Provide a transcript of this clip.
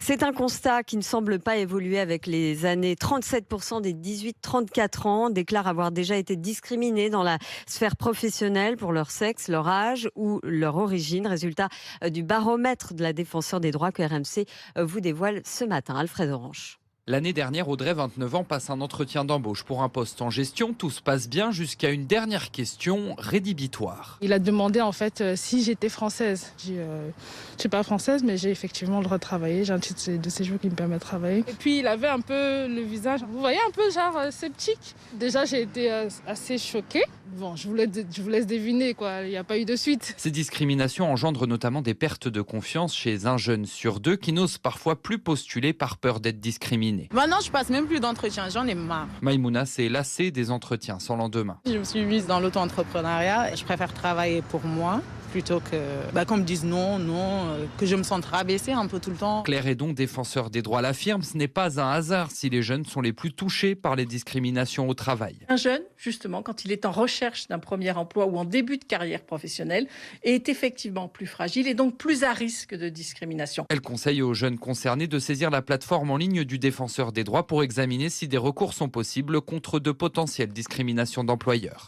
C'est un constat qui ne semble pas évoluer avec les années. 37% des 18-34 ans déclarent avoir déjà été discriminés dans la sphère professionnelle pour leur sexe, leur âge ou leur origine. Résultat du baromètre de la défenseur des droits que RMC vous dévoile ce matin. Alfred Orange. L'année dernière, Audrey, 29 ans, passe un entretien d'embauche pour un poste en gestion. Tout se passe bien jusqu'à une dernière question rédhibitoire. Il a demandé en fait si j'étais française. J'ai dit, je suis pas française, mais j'ai effectivement le droit de travailler. J'ai un titre de séjour qui me permet de travailler. Et puis il avait un peu le visage, vous voyez, un peu genre sceptique. Déjà, j'ai été assez choquée. Bon, je vous laisse deviner, quoi. Il n'y a pas eu de suite. Ces discriminations engendrent notamment des pertes de confiance chez un jeune sur deux qui n'ose parfois plus postuler par peur d'être discriminé. Maintenant, je passe même plus d'entretien, j'en ai marre. Maïmouna s'est lassée des entretiens sans lendemain. Je me suis mise dans l'auto-entrepreneuriat. Je préfère travailler pour moi plutôt que qu'on me dise non, que je me sente rabaissée un peu tout le temps. Claire Hédon, défenseur des droits, l'affirme, ce n'est pas un hasard si les jeunes sont les plus touchés par les discriminations au travail. Un jeune, justement, quand il est en recherche d'un premier emploi ou en début de carrière professionnelle, est effectivement plus fragile et donc plus à risque de discrimination. Elle conseille aux jeunes concernés de saisir la plateforme en ligne du défenseur des droits pour examiner si des recours sont possibles contre de potentielles discriminations d'employeurs.